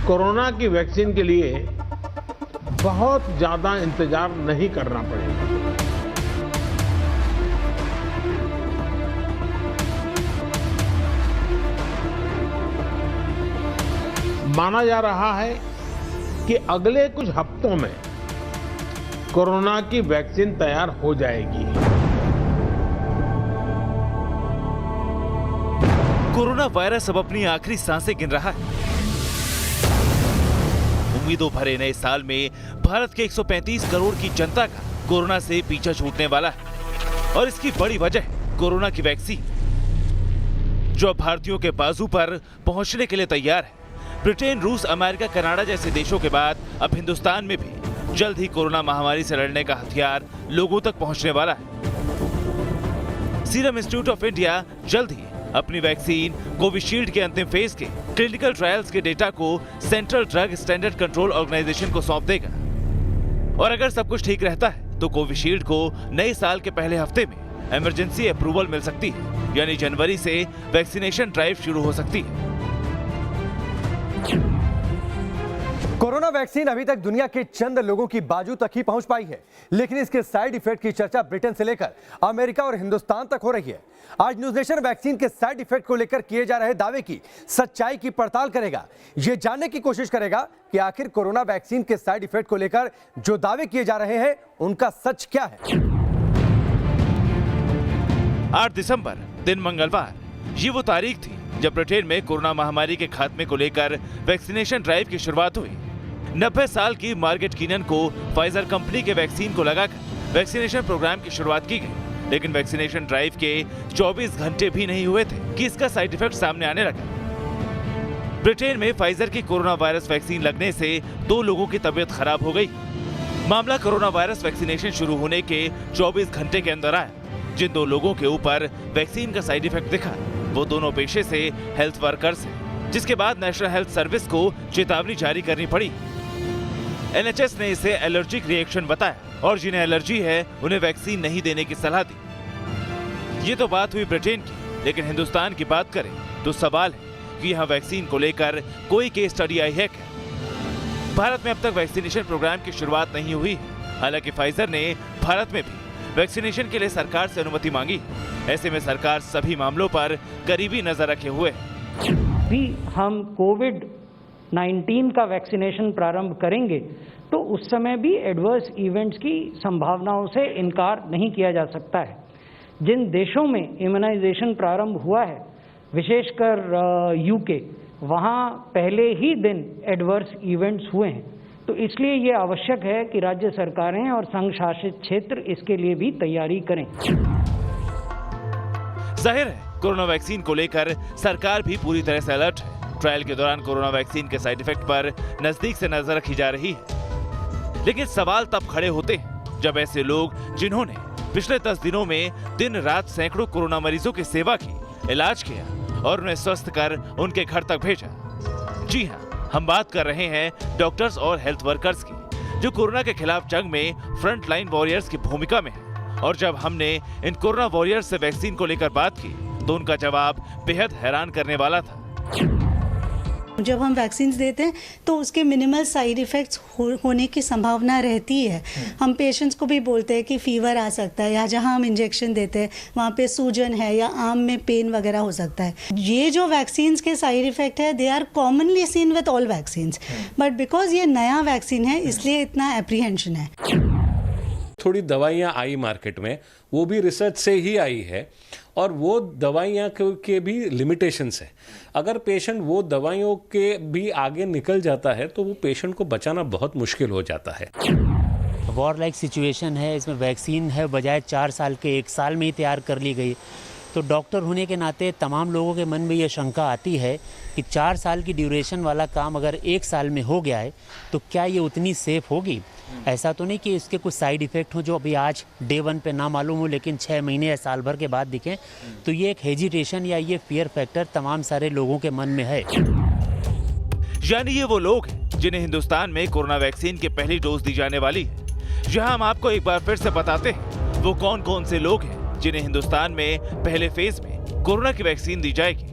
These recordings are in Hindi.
कोरोना की वैक्सीन के लिए बहुत ज्यादा इंतजार नहीं करना पड़ेगा। माना जा रहा है कि अगले कुछ हफ्तों में कोरोना की वैक्सीन तैयार हो जाएगी। कोरोना वायरस अब अपनी आखिरी सांसें गिन रहा है। उम्मीदों भरे नए साल में भारत के 135 करोड़ की जनता का कोरोना से पीछा छूटने वाला है और इसकी बड़ी वजह कोरोना की वैक्सीन, जो अब भारतीयों के बाजू पर पहुंचने के लिए तैयार है। ब्रिटेन, रूस, अमेरिका, कनाडा जैसे देशों के बाद अब हिंदुस्तान में भी जल्द ही कोरोना महामारी से लड़ने का हथियार लोगों तक पहुंचने वाला है। सीरम इंस्टीट्यूट ऑफ इंडिया जल्द ही अपनी वैक्सीन कोविशील्ड के अंतिम फेज के क्लिनिकल ट्रायल्स के डेटा को Central Drug Standard Control Organisation को सौंप देगा और अगर सब कुछ ठीक रहता है तो कोविशील्ड को नए साल के पहले हफ्ते में इमरजेंसी अप्रूवल मिल सकती है, यानी जनवरी से वैक्सीनेशन ड्राइव शुरू हो सकती है। कोरोना वैक्सीन अभी तक दुनिया के चंद लोगों की बाजू तक ही पहुंच पाई है, लेकिन इसके साइड इफेक्ट की चर्चा ब्रिटेन से लेकर अमेरिका और हिंदुस्तान तक हो रही है। आज न्यूज नेशन वैक्सीन के साइड इफेक्ट को लेकर किए जा रहे दावे की सच्चाई की पड़ताल करेगा। यह जानने की कोशिश करेगा कि आखिर कोरोना वैक्सीन के साइड इफेक्ट को लेकर जो दावे किए जा रहे हैं उनका सच क्या है। 8 दिसंबर दिन मंगलवार, ये वो तारीख थी जब ब्रिटेन में कोरोना महामारी के खात्मे को लेकर वैक्सीनेशन ड्राइव की शुरुआत हुई। 90 साल की मार्गरेट कीनन को फाइजर कंपनी के वैक्सीन को लगाकर वैक्सीनेशन प्रोग्राम की शुरुआत की गई, लेकिन वैक्सीनेशन ड्राइव के 24 घंटे भी नहीं हुए थे कि इसका साइड इफेक्ट सामने आने लगा। ब्रिटेन में फाइजर की कोरोना वायरस वैक्सीन लगने से 2 लोगों की तबीयत खराब हो गई। मामला कोरोना वायरस वैक्सीनेशन शुरू होने के 24 घंटे के अंदर आया। जिन 2 लोगों के ऊपर वैक्सीन का साइड इफेक्ट दिखा वो दोनों पेशे से हेल्थ वर्कर्स हैं, जिसके बाद नेशनल हेल्थ सर्विस को चेतावनी जारी करनी पड़ी। NHS ने इसे एलर्जिक रिएक्शन बताया और जिन्हें एलर्जी है उन्हें वैक्सीन नहीं देने की सलाह दी। ये तो बात हुई ब्रिटेन की, लेकिन हिंदुस्तान की बात करें तो सवाल है कि यहाँ वैक्सीन को लेकर कोई केस स्टडी आई है क्या। भारत में अब तक वैक्सीनेशन प्रोग्राम की शुरुआत नहीं हुई है। हालांकि फाइजर ने भारत में भी वैक्सीनेशन के लिए सरकार से अनुमति मांगी। ऐसे में सरकार सभी मामलों पर करीबी नजर रखे हुए है। भी हम कोविड-19 का वैक्सीनेशन प्रारंभ करेंगे तो उस समय भी एडवर्स इवेंट्स की संभावनाओं से इनकार नहीं किया जा सकता है। जिन देशों में इम्यूनाइजेशन प्रारंभ हुआ है, विशेषकर यूके, वहाँ पहले ही दिन एडवर्स इवेंट्स हुए हैं, तो इसलिए ये आवश्यक है कि राज्य सरकारें और संघ शासित क्षेत्र इसके लिए भी तैयारी करें। जाहिर है कोरोना वैक्सीन को लेकर सरकार भी पूरी तरह से अलर्ट है। ट्रायल के दौरान कोरोना वैक्सीन के साइड इफेक्ट पर नजदीक से नजर रखी जा रही है, लेकिन सवाल तब खड़े होते हैं जब ऐसे लोग जिन्होंने पिछले 10 दिनों में दिन रात सैकड़ों कोरोना मरीजों की सेवा की, इलाज किया और उन्हें स्वस्थ कर उनके घर तक भेजा। जी हाँ, हम बात कर रहे हैं डॉक्टर्स और हेल्थ वर्कर्स की, जो कोरोना के खिलाफ जंग में फ्रंट लाइन वॉरियर्स की भूमिका में है। और जब हमने इन कोरोना वॉरियर्स से वैक्सीन को लेकर बात की तो उनका जवाब बेहद हैरान करने वाला था। जब हम वैक्सीन देते हैं तो उसके मिनिमल साइड इफ़ेक्ट्स होने की संभावना रहती है। हम पेशेंट्स को भी बोलते हैं कि फीवर आ सकता है, या जहां हम इंजेक्शन देते हैं वहाँ पे सूजन है या आर्म में पेन वगैरह हो सकता है। ये जो वैक्सीन्स के साइड इफ़ेक्ट है they are commonly seen with all vaccines, but because ये नया वैक्सीन है इसलिए इतना एप्रीहेंशन है। थोड़ी दवाइयाँ आई मार्केट में, वो भी रिसर्च से ही आई है और वो दवाइयाँ के भी लिमिटेशंस है। अगर पेशेंट वो दवाइयों के भी आगे निकल जाता है तो वो पेशेंट को बचाना बहुत मुश्किल हो जाता है। वॉर लाइक सिचुएशन है, इसमें वैक्सीन है बजाय 4 साल के 1 साल में ही तैयार कर ली गई। तो डॉक्टर होने के नाते तमाम लोगों के मन में ये शंका आती है कि 4 साल की ड्यूरेशन वाला काम अगर 1 साल में हो गया है तो क्या ये उतनी सेफ होगी। ऐसा तो नहीं कि इसके कुछ साइड इफ़ेक्ट हो जो अभी आज डे 1 पे ना मालूम हो लेकिन 6 महीने या साल भर के बाद दिखें। तो ये एक हेजिटेशन या ये फियर फैक्टर तमाम सारे लोगों के मन में है। यानी ये वो लोग हैं जिन्हें हिंदुस्तान में कोरोना वैक्सीन की पहली डोज दी जाने वाली है। जहां हम आपको एक बार फिर से बताते हैं वो कौन कौन से लोग हैं जिन्हें हिंदुस्तान में पहले फेज में कोरोना की वैक्सीन दी जाएगी।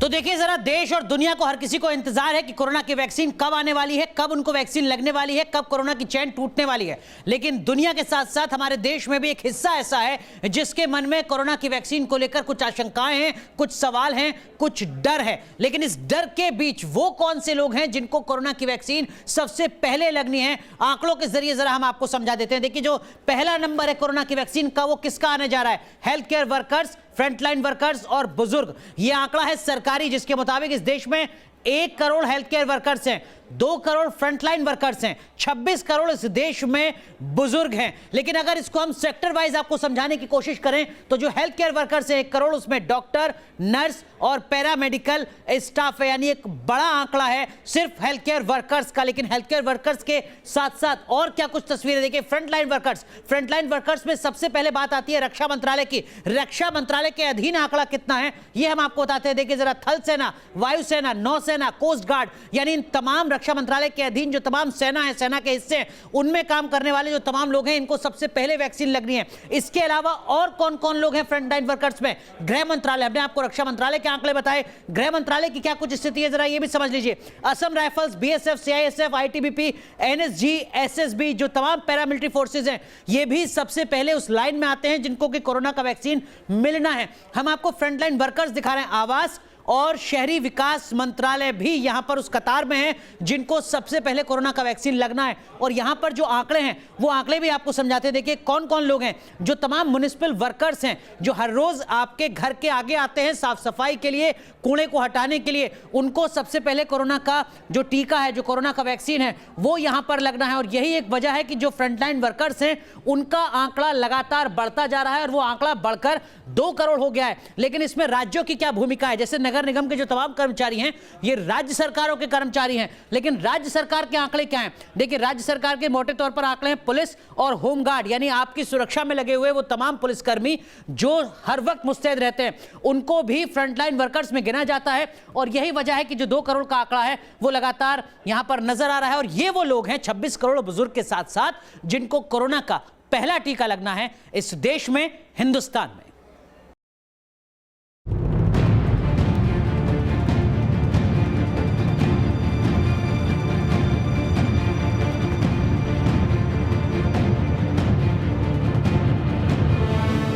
तो देखिए जरा, देश और दुनिया को, हर किसी को इंतजार है कि कोरोना की वैक्सीन कब आने वाली है, कब उनको वैक्सीन लगने वाली है, कब कोरोना की चैन टूटने वाली है। लेकिन दुनिया के साथ साथ हमारे देश में भी एक हिस्सा ऐसा है जिसके मन में कोरोना की वैक्सीन को लेकर कुछ आशंकाएं हैं, कुछ सवाल हैं, कुछ डर है। लेकिन इस डर के बीच वो कौन से लोग हैं जिनको कोरोना की वैक्सीन सबसे पहले लगनी है, आंकड़ों के जरिए जरा हम आपको समझा देते हैं। देखिए, जो पहला नंबर है कोरोना की वैक्सीन का, वो किसका आने जा रहा है? Health care workers, frontline workers और बुजुर्ग। यह आंकड़ा है सरकारी, जिसके मुताबिक इस देश में 1 करोड़ हेल्थ केयर वर्कर्स हैं, 2 करोड़ फ्रंटलाइन वर्कर्स हैं, 26 करोड़ इस देश में बुजुर्ग हैं। लेकिन अगर इसको हम सेक्टर वाइज आपको समझाने की कोशिश करें तो जो हेल्थ केयर वर्कर्स हैं 1 करोड़, उसमें डॉक्टर, नर्स और पैरामेडिकल स्टाफ है, यानी एक बड़ा आंकड़ा है सिर्फ हेल्थ केयर वर्कर्स का। लेकिन हेल्थ केयर वर्कर्स के साथ साथ और क्या कुछ तस्वीरें देखिए। फ्रंटलाइन वर्कर्स में सबसे पहले बात आती है रक्षा मंत्रालय की। रक्षा मंत्रालय के अधीन आंकड़ा कितना है यह हम आपको बताते हैं। देखिए जरा, थल सेना, वायुसेना, नौसेना, कोस्ट गार्ड, यानी इन तमाम रक्षा मंत्रालय के अधीन जो तमाम सेना है, सेना के हिस्से हैं, उनमें काम करने वाले जो तमाम लोग हैं, इनको सबसे पहले वैक्सीन लगनी है। इसके अलावा और कौन कौन लोग हैं फ्रंटलाइन वर्कर्स में? गृह मंत्रालय, हमने आपको रक्षा मंत्रालय के आंकड़े बताए, गृह मंत्रालय की क्या कुछ स्थिति है जरा ये भी समझ लीजिए। Assam rifles, BSF, CISF, ITBP, NSG, SSB, जो तमाम पैरामिलिट्री फोर्सेज हैं, ये भी सबसे पहले उस लाइन में आते हैं जिनको कि कोरोना का वैक्सीन मिलना है। हम आपको फ्रंटलाइन वर्कर्स दिखा रहे हैं। आवास और शहरी विकास मंत्रालय भी यहां पर उस कतार में है जिनको सबसे पहले कोरोना का वैक्सीन लगना है। और यहां पर जो आंकड़े हैं वो आंकड़े भी आपको समझाते हैं। देखिए कौन कौन लोग हैं। जो तमाम म्युनिसिपल वर्कर्स हैं जो हर रोज आपके घर के आगे आते हैं साफ सफाई के लिए, कूड़े को हटाने के लिए, उनको सबसे पहले कोरोना का जो टीका है, जो कोरोना का वैक्सीन है, वो यहां पर लगना है। और यही एक वजह है कि जो फ्रंटलाइन वर्कर्स हैं उनका आंकड़ा लगातार बढ़ता जा रहा है और वो आंकड़ा बढ़कर 2 करोड़ हो गया है। लेकिन इसमें राज्यों की क्या भूमिका है? जैसे नगर निगम के जो तमाम कर्मचारी हैं ये राज्य सरकारों के कर्मचारी हैं, लेकिन राज्य सरकार के आंकड़े क्या हैं? देखिए, राज्य सरकार के मोटे तौर पर आंकड़े हैं पुलिस और होमगार्ड, यानी आपकी सुरक्षा में लगे हुए वो तमाम पुलिसकर्मी जो हर वक्त मुस्तैद रहते हैं, उनको भी फ्रंटलाइन वर्कर्स में गिना जाता है। और यही वजह है कि जो 2 करोड़ का आंकड़ा है वो लगातार यहां पर नजर आ रहा है। और ये वो लोग हैं 26 करोड़ बुजुर्ग के साथ साथ जिनको कोरोना का पहला टीका लगना है इस देश में, हिंदुस्तान में।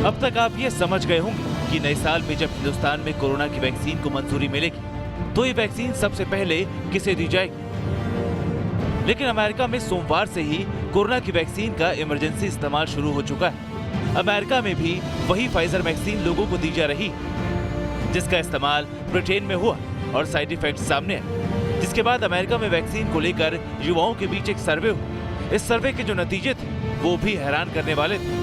अब तक आप ये समझ गए होंगे कि नए साल में जब हिंदुस्तान में कोरोना की वैक्सीन को मंजूरी मिलेगी तो ये वैक्सीन सबसे पहले किसे दी जाएगी। लेकिन अमेरिका में सोमवार से ही कोरोना की वैक्सीन का इमरजेंसी इस्तेमाल शुरू हो चुका है। अमेरिका में भी वही फाइजर वैक्सीन लोगों को दी जा रही, जिसका इस्तेमाल ब्रिटेन में हुआ और साइड इफेक्ट सामने आए। जिसके बाद अमेरिका में वैक्सीन को लेकर युवाओं के बीच एक सर्वे हुआ। इस सर्वे के जो नतीजे थे वो भी हैरान करने वाले थे।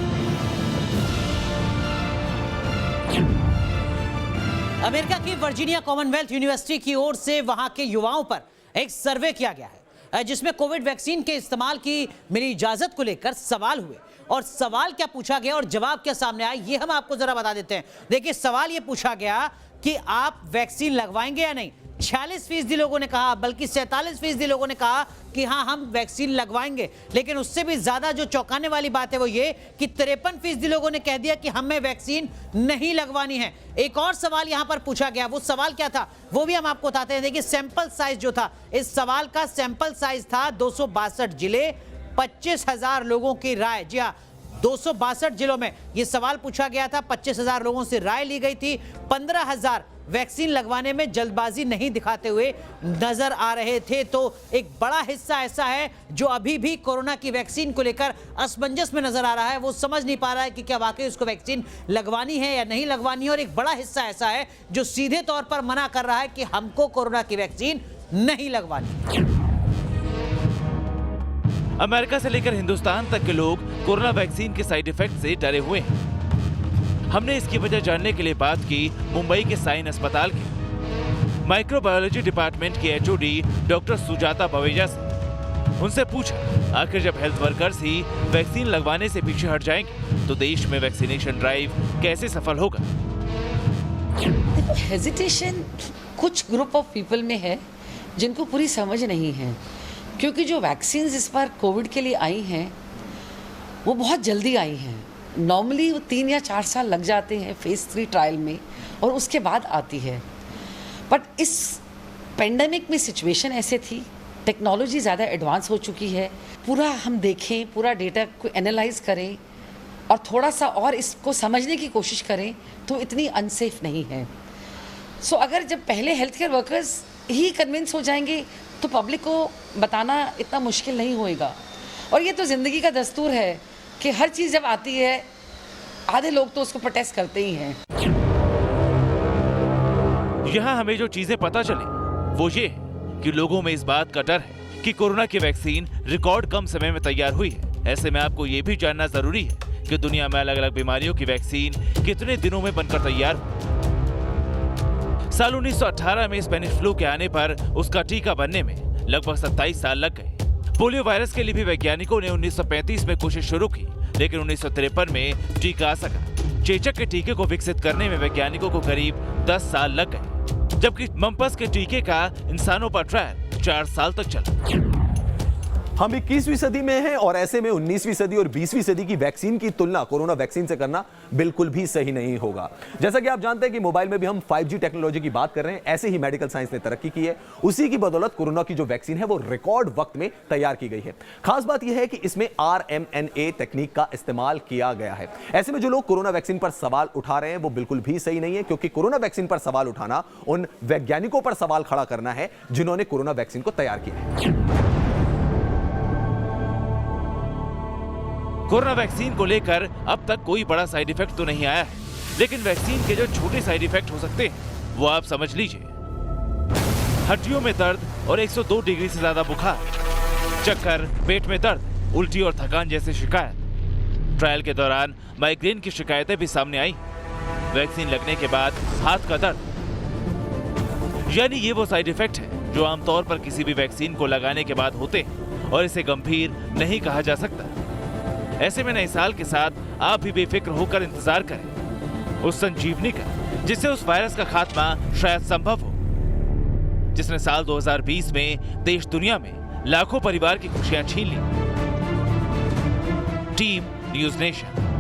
अमेरिका की वर्जीनिया कॉमनवेल्थ यूनिवर्सिटी की ओर से वहां के युवाओं पर एक सर्वे किया गया है जिसमें कोविड वैक्सीन के इस्तेमाल की मिली इजाजत को लेकर सवाल हुए। और सवाल क्या पूछा गया और जवाब क्या सामने आया ये हम आपको जरा बता देते हैं। देखिए, सवाल ये पूछा गया कि आप वैक्सीन लगवाएंगे या नहीं। 46% लोगों ने कहा, बल्कि 47% लोगों ने कहा कि हाँ हम वैक्सीन लगवाएंगे। लेकिन उससे भी ज्यादा जो चौंकाने वाली बात है वो ये कि 53% लोगों ने कह दिया कि हमें वैक्सीन नहीं लगवानी है। एक और सवाल यहां पर पूछा गया, वो सवाल क्या था वो भी हम आपको बताते हैं। देखिए, सैंपल साइज जो था, इस सवाल का सैंपल साइज था 262 जिले, 25,000 लोगों की राय। जी हाँ, 262 जिलों में यह सवाल पूछा गया था, 25,000 लोगों से राय ली गई थी। 15,000 वैक्सीन लगवाने में जल्दबाजी नहीं दिखाते हुए नजर आ रहे थे। तो एक बड़ा हिस्सा ऐसा है जो अभी भी कोरोना की वैक्सीन को लेकर असमंजस में नजर आ रहा है। वो समझ नहीं पा रहा है कि क्या वाकई उसको वैक्सीन लगवानी है या नहीं लगवानी है। और एक बड़ा हिस्सा ऐसा है जो सीधे तौर पर मना कर रहा है कि हमको कोरोना की वैक्सीन नहीं लगवानी। अमेरिका से लेकर हिंदुस्तान तक के लोग कोरोना वैक्सीन के साइड इफेक्ट से डरे हुए हैं। हमने इसकी वजह जानने के लिए बात की मुंबई के साइन अस्पताल के माइक्रोबायोलॉजी डिपार्टमेंट के एचओडी डॉक्टर सुजाता बवेजा से। उनसे पूछा, आखिर जब हेल्थ वर्कर्स ही वैक्सीन लगवाने से पीछे हट जाएंगे तो देश में वैक्सीनेशन ड्राइव कैसे सफल होगा। हेजिटेशन कुछ ग्रुप ऑफ पीपल में है जिनको पूरी समझ नहीं है, क्योंकि जो वैक्सीन इस बार कोविड के लिए आई हैं वो बहुत जल्दी आई हैं। नॉर्मली वो 3 या 4 साल लग जाते हैं फेज़ 3 ट्रायल में और उसके बाद आती है। बट इस पेंडेमिक में सिचुएशन ऐसे थी, टेक्नोलॉजी ज़्यादा एडवांस हो चुकी है, पूरा हम देखें, पूरा डेटा को एनालाइज करें और थोड़ा सा और इसको समझने की कोशिश करें तो इतनी अनसेफ नहीं है। सो अगर जब पहले हेल्थ केयर वर्कर्स ही कन्विंस हो जाएंगे तो पब्लिक को बताना इतना मुश्किल नहीं होएगा। और ये तो ज़िंदगी का दस्तूर है कि हर चीज़ जब आती है आधे लोग तो उसको प्रोटेस्ट करते ही हैं। यहाँ हमें जो चीजें पता चले वो ये है कि लोगों में इस बात का डर है कि कोरोना की वैक्सीन रिकॉर्ड कम समय में तैयार हुई है। ऐसे में आपको ये भी जानना जरूरी है कि दुनिया में अलग अलग बीमारियों की वैक्सीन कितने दिनों में बनकर तैयार हुई। साल 1918 में स्पेनिश फ्लू के आने पर उसका टीका बनने में लगभग 27 साल लग गए। पोलियो वायरस के लिए भी वैज्ञानिकों ने 1935 में कोशिश शुरू की, लेकिन 1953 में टीका आ सका। चेचक के टीके को विकसित करने में वैज्ञानिकों को करीब 10 साल लग गए, जबकि मम्पस के टीके का इंसानों पर ट्रायल 4 साल तक चला। हम 21वीं सदी में हैं और ऐसे में 19वीं सदी और 20वीं सदी की वैक्सीन की तुलना कोरोना वैक्सीन से करना बिल्कुल भी सही नहीं होगा। जैसा कि आप जानते हैं कि मोबाइल में भी हम 5G टेक्नोलॉजी की बात कर रहे हैं, ऐसे ही मेडिकल साइंस ने तरक्की की है। उसी की बदौलत कोरोना की जो वैक्सीन है वो रिकॉर्ड वक्त में तैयार की गई है। खास बात यह है कि इसमें RMNA तकनीक का इस्तेमाल किया गया है। ऐसे में जो लोग कोरोना वैक्सीन पर सवाल उठा रहे हैं वो बिल्कुल भी सही नहीं है, क्योंकि कोरोना वैक्सीन पर सवाल उठाना उन वैज्ञानिकों पर सवाल खड़ा करना है जिन्होंने कोरोना वैक्सीन को तैयार किया है। कोरोना वैक्सीन को लेकर अब तक कोई बड़ा साइड इफेक्ट तो नहीं आया है, लेकिन वैक्सीन के जो छोटे साइड इफेक्ट हो सकते हैं वो आप समझ लीजिए। हड्डियों में दर्द और 102 डिग्री से ज्यादा बुखार, चक्कर, पेट में दर्द, उल्टी और थकान जैसी शिकायत। ट्रायल के दौरान माइग्रेन की शिकायतें भी सामने आई। वैक्सीन लगने के बाद हाथ का दर्द। यानी ये वो साइड इफेक्ट है जो आमतौर पर किसी भी वैक्सीन को लगाने के बाद होते हैं और इसे गंभीर नहीं कहा जा सकता। ऐसे में नए साल के साथ आप भी बेफिक्र होकर इंतजार करें उस संजीवनी का, जिससे उस वायरस का खात्मा शायद संभव हो, जिसने साल 2020 में देश दुनिया में लाखों परिवार की खुशियां छीन ली। Team news nation.